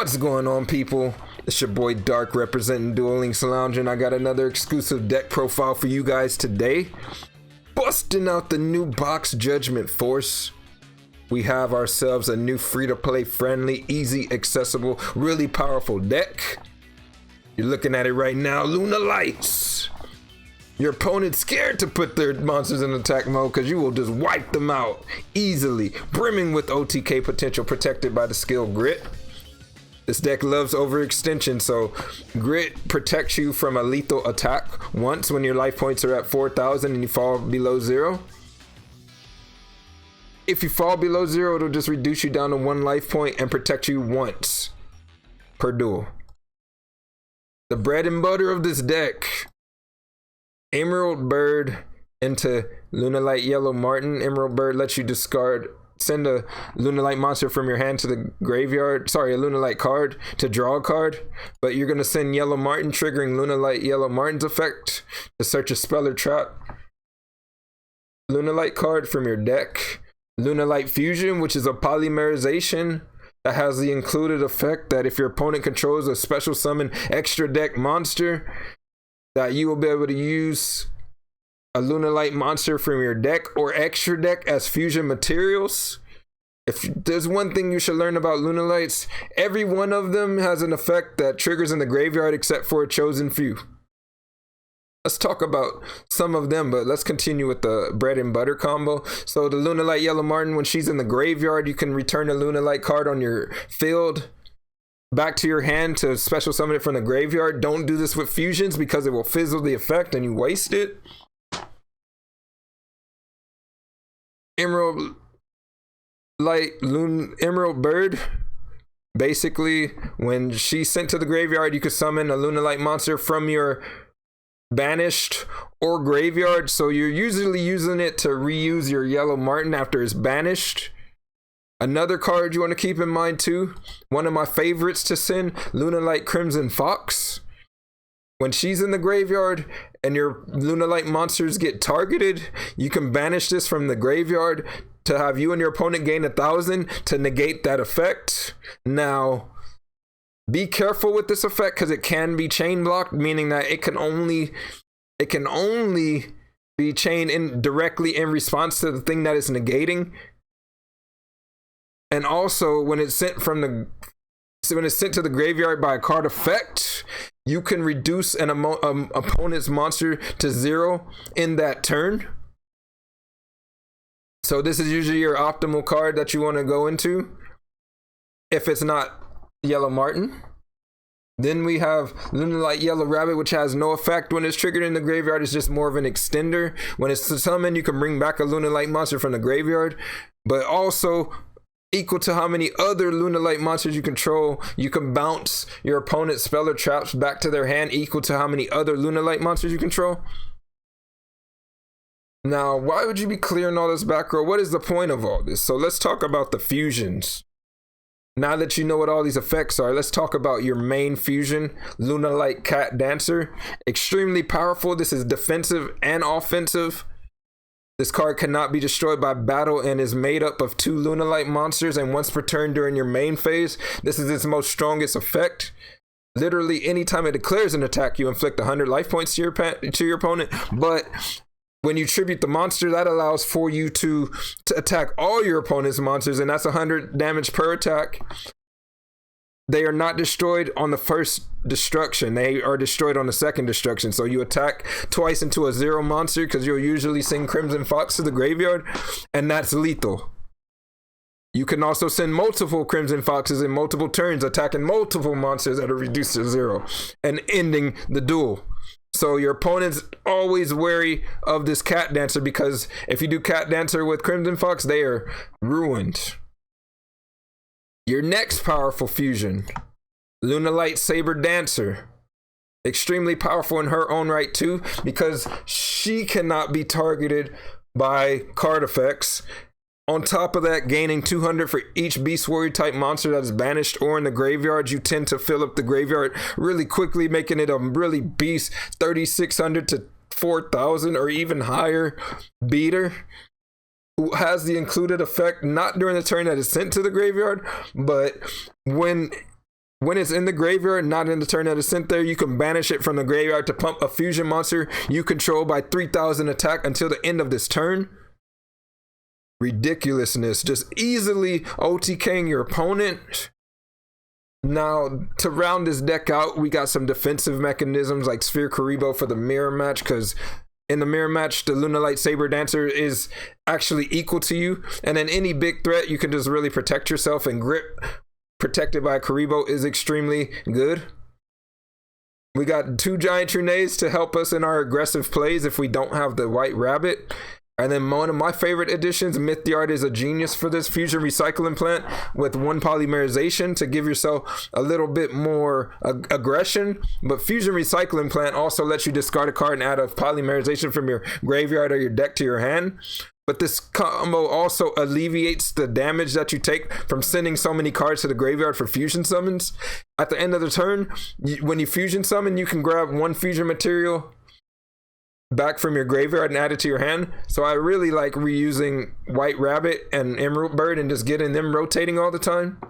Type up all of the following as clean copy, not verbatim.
What's going on, people? It's your boy Dark representing Duel Links Lounge, and I got another exclusive deck profile for you guys today. Busting out the new box Judgment Force. We have ourselves a new free-to-play friendly, easy, accessible, really powerful deck. You're looking at it right now, LunaLight. Your opponent's scared to put their monsters in attack mode because you will just wipe them out easily. Brimming with OTK potential, protected by the skill Grit. This deck loves overextension, so Grit protects you from a lethal attack once when your life points are at 4,000 and you fall below 0. If you fall below 0, it'll just reduce you down to 1 life point and protect you once per duel. The bread and butter of this deck, Emerald Bird into LunaLight Yellow Martin. Emerald Bird lets you send a LunaLight monster from your hand to the graveyard. Sorry, a LunaLight card to draw a card. But you're going to send Yellow Martin, triggering LunaLight Yellow Martin's effect to search a spell or trap LunaLight card from your deck. LunaLight Fusion, which is a polymerization that has the included effect that if your opponent controls a special summon extra deck monster, that you will be able to use a LunaLight monster from your deck or extra deck as fusion materials. If there's one thing you should learn about LunaLights, every one of them has an effect that triggers in the graveyard except for a chosen few. Let's talk about some of them, but let's continue with the bread and butter combo. So the LunaLight Yellow Martin, when she's in the graveyard, you can return a LunaLight card on your field back to your hand to special summon it from the graveyard. Don't do this with fusions because it will fizzle the effect and you waste it. Emerald Bird, basically when she's sent to the graveyard, you can summon a LunaLight monster from your banished or graveyard, so you're usually using it to reuse your Yellow Martin after it's banished. Another card you want to keep in mind too, one of my favorites to send, LunaLight Crimson Fox. When she's in the graveyard and your LunaLight monsters get targeted, you can banish this from the graveyard to have you and your opponent gain 1,000 to negate that effect. Now, be careful with this effect because it can be chain blocked, meaning that it can only be chained directly in response to the thing that it's negating. And also, when it's sent to the graveyard by a card effect, you can reduce an opponent's monster to 0 in that turn. So this is usually your optimal card that you want to go into if it's not Yellow Martin. Then we have LunaLight Yellow Rabbit, which has no effect when it's triggered in the graveyard. It's just more of an extender. When it's summoned, you can bring back a LunaLight monster from the graveyard, but also equal to how many other LunaLight monsters you control, you can bounce your opponent's spell or traps back to their hand equal to how many other LunaLight monsters you control. Now, why would you be clearing all this back row? What is the point of all this? So let's talk about the fusions. Now that you know what all these effects are, let's talk about your main fusion, LunaLight Cat Dancer. Extremely powerful. This is defensive and offensive. This card cannot be destroyed by battle and is made up of 2 LunaLight monsters, and once per turn during your main phase, this is its most strongest effect. Literally, anytime it declares an attack, you inflict 100 life points to your opponent, but when you tribute the monster, that allows for you to attack all your opponent's monsters, and that's 100 damage per attack. They are not destroyed on the first destruction. They are destroyed on the second destruction. So you attack twice into a 0 monster because you'll usually send Crimson Fox to the graveyard, and that's lethal. You can also send multiple Crimson Foxes in multiple turns, attacking multiple monsters that are reduced to 0 and ending the duel. So your opponent's always wary of this Cat Dancer because if you do Cat Dancer with Crimson Fox, they are ruined. Your next powerful fusion, LunaLight Saber Dancer. Extremely powerful in her own right too, because she cannot be targeted by card effects. On top of that, gaining 200 for each Beast Warrior type monster that is banished or in the graveyard. You tend to fill up the graveyard really quickly, making it a really beast 3,600 to 4,000 or even higher beater. Who has the included effect not during the turn that is sent to the graveyard, but when When it's in the graveyard, not in the turn that it's sent there, you can banish it from the graveyard to pump a fusion monster you control by 3,000 attack until the end of this turn. Ridiculousness. Just easily OTKing your opponent. Now, to round this deck out, we got some defensive mechanisms like Sphere Kuriboh for the mirror match, because in the mirror match, the LunaLight Saber Dancer is actually equal to you. And then any big threat, you can just really protect yourself, and Grip protected by Kuriboh is extremely good. We got 2 Giant Trunades to help us in our aggressive plays if we don't have the White Rabbit. And then one of my favorite additions, Mythiard is a genius for this fusion recycling plant with 1 polymerization to give yourself a little bit more aggression. But fusion recycling plant also lets you discard a card and add a polymerization from your graveyard or your deck to your hand. But this combo also alleviates the damage that you take from sending so many cards to the graveyard for fusion summons. At the end of the turn, when you fusion summon, you can grab 1 fusion material back from your graveyard and add it to your hand. So I really like reusing White Rabbit and Emerald Bird and just getting them rotating all the time.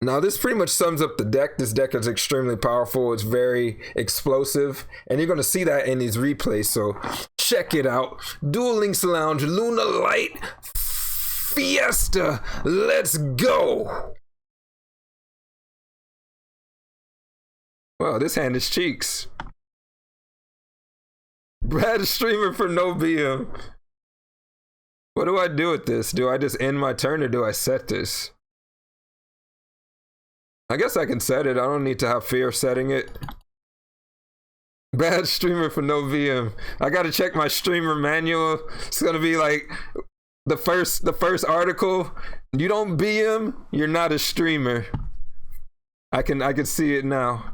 Now this pretty much sums up the deck. This deck is extremely powerful. It's very explosive, and you're going to see that in these replays. So check it out. Duel Links Lounge, LunaLight Fiesta. Let's go. Wow, this hand is cheeks. Brad streamer for no BM. What do I do with this? Do I just end my turn or do I set this? I guess I can set it. I don't need to have fear of setting it. Bad streamer for no VM. I gotta check my streamer manual. It's gonna be like the first article. You don't BM, you're not a streamer. I can see it now.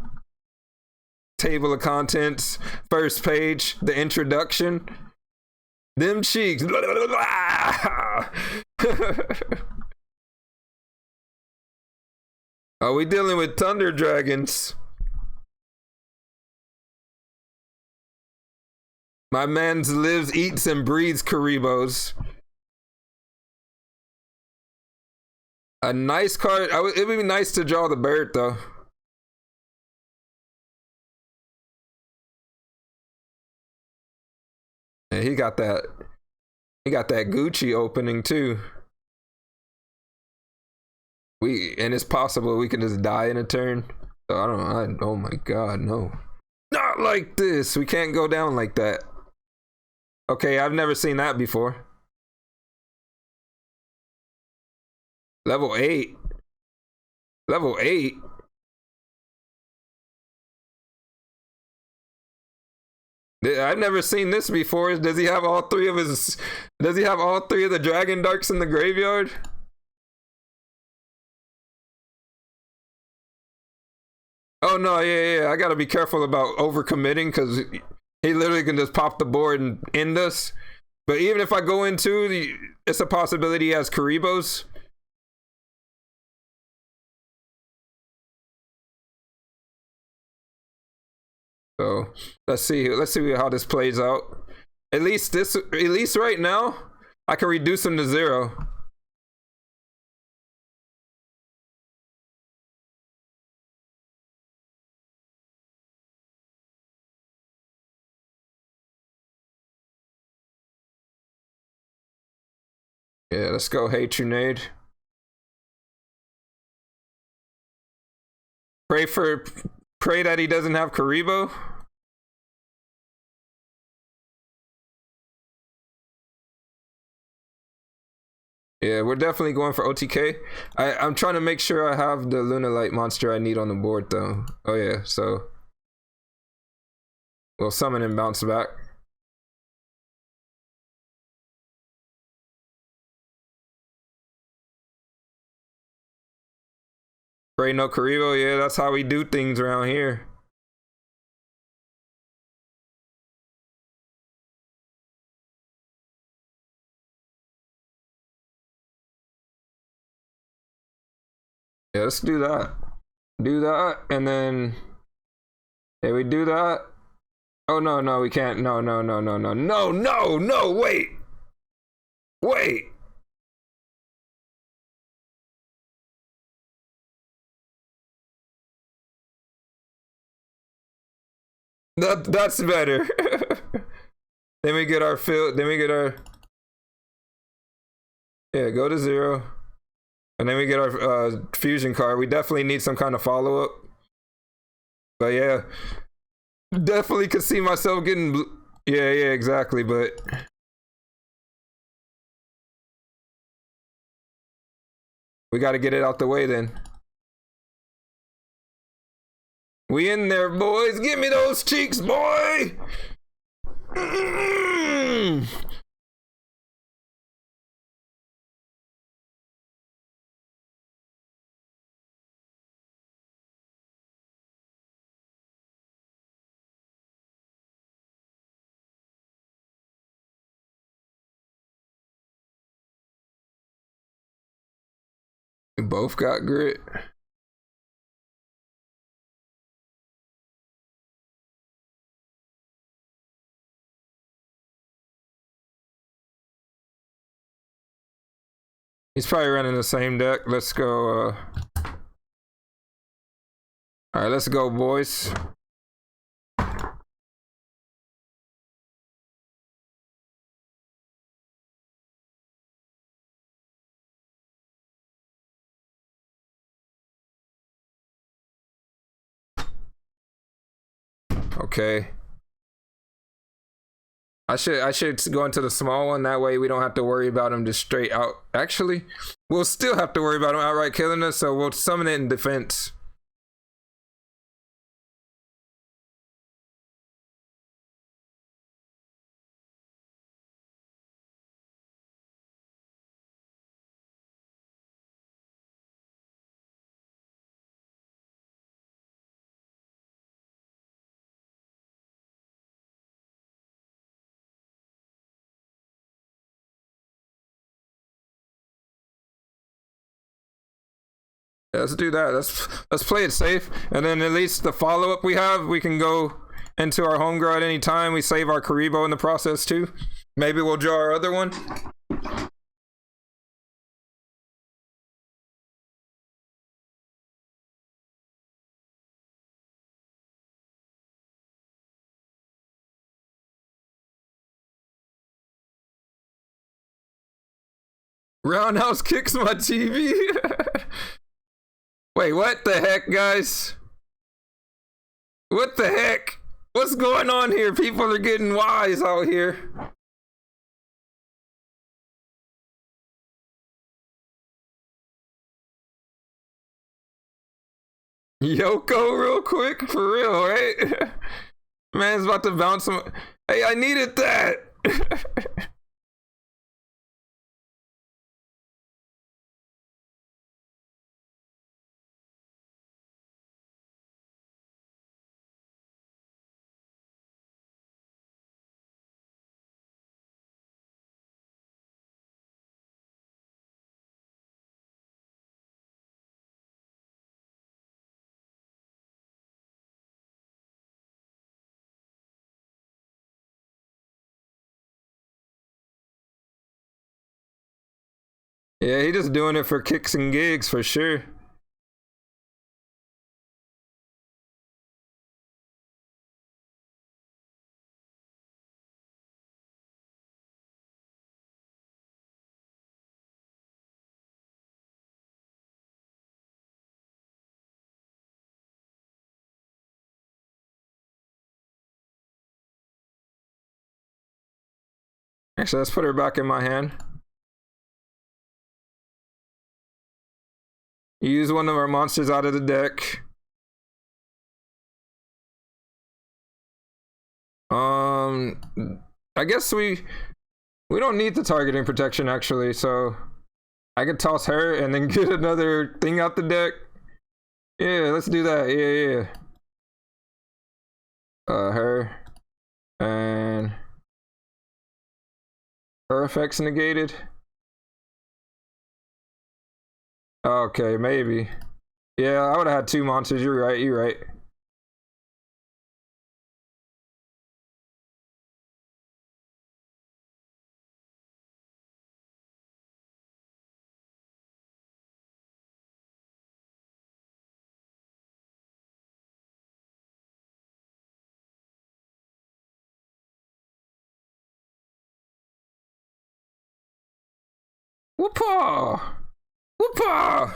Table of contents, first page, the introduction. Them cheeks. Are we dealing with thunder dragons? My man lives, eats, and breathes Kuribohs. A nice card. It would be nice to draw the bird though. Yeah, he got that Gucci opening too. And it's possible we can just die in a turn. So oh my god, no. Not like this. We can't go down like that. Okay, I've never seen that before. Level 8. Level 8. I've never seen this before. Does he have all 3 of the Dragon Darks in the graveyard? Oh no, yeah. I gotta be careful about overcommitting because he literally can just pop the board and end us. But even if I go into it's a possibility he has Kuribohs. So let's see how this plays out. At least right now, I can reduce him to 0. Yeah, let's go. Hey, Trunade. Pray that he doesn't have Kuriboh. Yeah, we're definitely going for OTK. I'm trying to make sure I have the LunaLight monster I need on the board though. Oh yeah, so we'll summon and bounce back. Pray no Kuriboh, yeah, that's how we do things around here. Yeah, let's do that. Do that, and then yeah, we do that. Oh no, we can't. No, wait. That's better. Then we get our field. Then we get our. Yeah, go to 0. And then we get our fusion card. We definitely need some kind of follow up. But yeah, definitely could see myself getting. Yeah, yeah, exactly. But we got to get it out the way then. We in there, boys. Give me those cheeks, boy. We both got grit. He's probably running the same deck. Let's go. All right, let's go, boys. Okay. I should go into the small one. That way we don't have to worry about him just straight out. Actually, we'll still have to worry about him outright killing us, so we'll summon it in defense. Yeah, let's do that. Let's play it safe, and then at least the follow up we have, we can go into our home grow at any time. We save our Karibo in the process too. Maybe we'll draw our other one. Roundhouse kicks my TV. Wait, what the heck, guys? What the heck? What's going on here? People are getting wise out here. Yoko real quick, for real, right? Man's about to bounce him. Hey, I needed that. Yeah, he just doing it for kicks and gigs for sure. Actually, let's put her back in my hand. Use one of our monsters out of the deck. I guess we don't need the targeting protection actually, so I could toss her and then get another thing out the deck. Yeah, let's do that. Yeah, yeah. Her and her effects negated. Okay, maybe. Yeah, I would have had 2 monsters. You're right. You're right. Whoopah! Whoopah!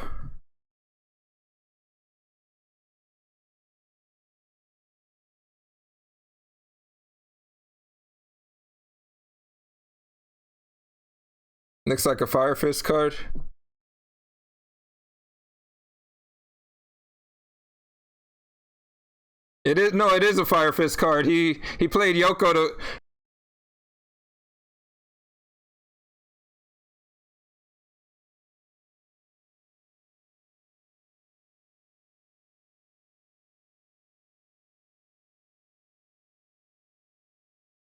Looks like a Fire Fist card. It is, no, it is a Fire Fist card. He played Yoko to